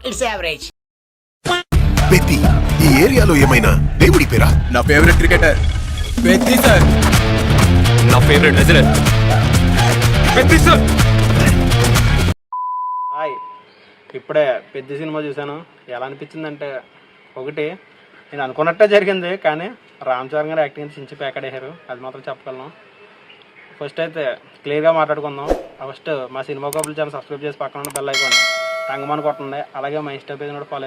It's average. Peddi ఈ ఏరియాలో ఏమైనా దేవుడి పేరా? నా ఫేవరెట్ క్రికెటర్ పెద్ది సార్. నా ఫేవరెట్ రెజిలర్ పెద్ది సార్. హాయ్, ఇప్పుడే పెద్ద సినిమా చూశాను. ఎలా అనిపించిందంటే, ఒకటి నేను అనుకున్నట్టే జరిగింది, కానీ రామ్ చరణ్ గారు యాక్టింగ్ చించి ప్యాకెడేశారు, అది మాత్రం చెప్పగలను. ఫస్ట్ అయితే క్లియర్గా మాట్లాడుకుందాం. ఫస్ట్ మా సినిమా కబుర్లు ఛానల్ సబ్స్క్రైబ్ చేసి పక్కన ఉన్న బెల్ ఐకాన్ టంగమని కొట్టండి. అలాగే మా ఇన్స్టా పేజ్ కూడా ఫాలో.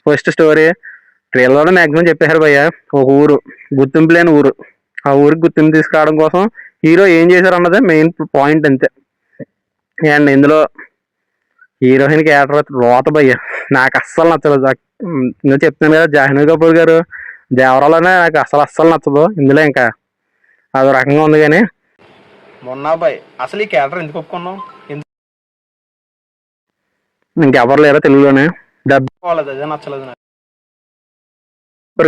ఫస్ట్ స్టోరీ ట్రైలర్లో మ్యాక్సిమం చెప్పేశారు భయ్య. ఒక ఊరు, గుర్తింపు లేని ఊరు. ఆ ఊరికి గుర్తింపు తీసుకురావడం కోసం హీరో ఏం చేశారు అన్నదే మెయిన్ పాయింట్ అంతే. అండ్ ఇందులో హీరోయిన్ క్యారెక్టర్ రోత భయ్య నాకు అస్సలు నచ్చలేదు. ఇంకా చెప్తాను కదా, జాహ్నవి కపూర్ గారు దేవరాలోనే నాకు అస్సలు నచ్చదు. ఇందులో ఇంకా అదో రకంగా ఉంది. కానీ మొన్న బాయ్ అసలు ఈ క్యారెక్టర్ ఎందుకు ఒప్పుకున్నాం? ఇంకెవరు లేరా తెలుగులోనే. డబ్బింగ్ వాళ్ళది అదే నచ్చలేదు నాకు.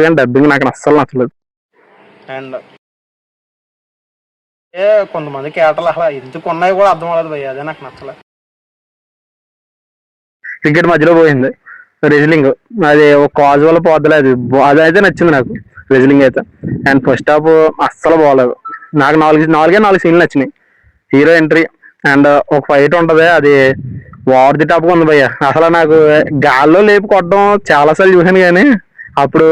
కానీ డబ్బింగ్ నాకు అస్సలు నచ్చలేదు. అండ్ కొంతమంది క్యారెక్టర్లు అసలు ఎందుకు ఉన్నాయి కూడా అర్థం అవ్వలేదు భయ్య, అదే నాకు నచ్చలేదు. క్రికెట్ మధ్యలో పోయింది రెజ్లింగ్, అది ఒక కాజ్ వల్ల పోతలేదు. అదైతే నచ్చింది నాకు, రెజ్లింగ్ అయితే. అండ్ ఫస్ట్ హాఫ్ అస్సలు బాగలేదు. నాకు నాలుగు సీన్లు నచ్చినాయి. హీరో ఎంట్రీ అండ్ ఒక ఫైట్ ఉంటుంది, అది ఓవర్ ది టాప్గా ఉంది భయ్య. అసలు నాకు గాల్లో లేపు కొట్టడం చాలాసార్లు చూశాను, కానీ అప్పుడు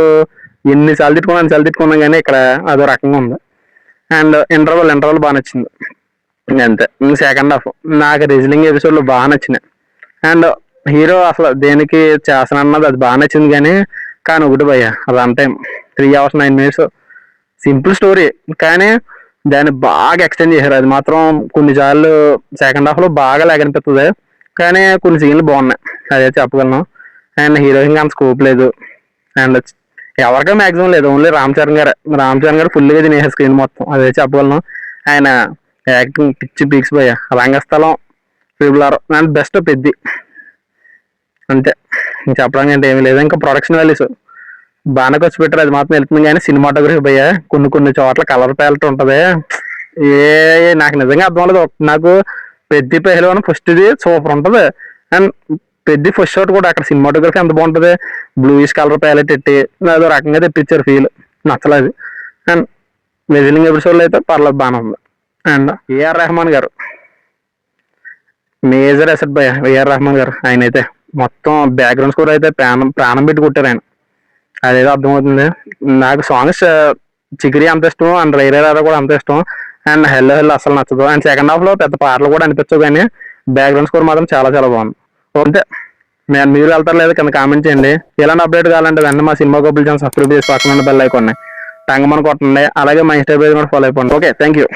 ఎన్నిసార్లు తిట్టుకున్నాను కానీ ఇక్కడ అదో రకంగా ఉంది. అండ్ ఇంటర్వల్ బాగా నచ్చింది అంతే. సెకండ్ హాఫ్ నాకు రెజ్లింగ్ ఎపిసోడ్లు బాగా నచ్చినాయి. అండ్ హీరో అసలు దేనికి చేస్తానన్నది అది బాగా నచ్చింది. కానీ ఒకటి భయ్య, run time 3 hours 9 minutes. Simple story, కానీ దాన్ని బాగా ఎక్స్టెండ్ చేశారు. అది మాత్రం కొన్నిసార్లు సెకండ్ హాఫ్లో బాగా లేకనిపిస్తుంది, కానీ కొన్ని సీన్లు బాగున్నాయి, అదే చెప్పగలను. అండ్ హీరోయిన్కి అంత స్కోప్ లేదు. అండ్ ఎవరికీ మ్యాక్సిమం లేదు, ఓన్లీ రామ్ చరణ్ గారు ఫుల్గా తినేసారు స్క్రీన్ మొత్తం, అదే చెప్పగలను. ఆయన యాక్టింగ్ పిచ్చి పీక్స్ భయ్య. రంగస్థలం, RRR అండ్ బెస్ట్ పెద్ది అంతే. చెప్పడానికి అంటే ఏమీ లేదు. ఇంకా ప్రొడక్షన్ వాల్యూస్ బాగానే ఖర్చు పెట్టారు, అది మాత్రం వెళ్తుంది. కానీ సినిమాటోగ్రఫీ భయ్య కొన్ని చోట్ల కలర్ ప్యాలెట్ ఉంటుంది, నాకు నిజంగా అర్థం అవ్వలేదు. నాకు పెద్ది పెహల్వాన్ ఫస్ట్ది సూపర్ ఉంటుంది. అండ్ పెద్ది ఫస్ట్ షాట్ కూడా అక్కడ సినిమాటోగ్రఫీ ఎంత బాగుంటుంది, బ్లూయిష్ కలర్ ప్యాలెట్ ఎట్టి అదో రకంగా తెప్పించారు, ఫీల్ నచ్చలేదు. అండ్ రెజ్లింగ్ ఎపిసోడ్లో అయితే పర్లేదు, బాగానే ఉంది. అండ్ ఏఆర్ రెహమాన్ గారు మేజర్ అసెట్ భయ్య. ఏఆర్ రెహమాన్ గారు ఆయన అయితే మొత్తం బ్యాక్గ్రౌండ్ స్కోర్ అయితే ప్రాణం పెట్టి కొట్టారు ఆయన, అదేదో అర్థమవుతుంది. నాకు సాంగ్స్ చికిరి అంత ఇష్టం, అండ్ రైరారా కూడా అంత ఇష్టం. అండ్ హెల్లో అసలు నచ్చదు. అండ్ సెకండ్ హాఫ్లో పెద్ద పాటలు కూడా అనిపించవు, కానీ బ్యాక్గ్రౌండ్ స్కోర్ మాత్రం చాలా బాగుంది. ఓకే, మీరు వెళ్తారు లేదా కింద కామెంట్ చేయండి. ఎలాంటి అప్డేట్ కావాలంటే వెంటనే మా సినిమా కబుర్లు ఛానల్ సబ్స్క్రైబ్ చేసి పక్కన బెల్ ఐకాన్ టంగమని కొట్టండి. అలాగే మా ఇన్స్టా పేజ్ కూడా ఫాలో అయిపోండి. Okay, thank you.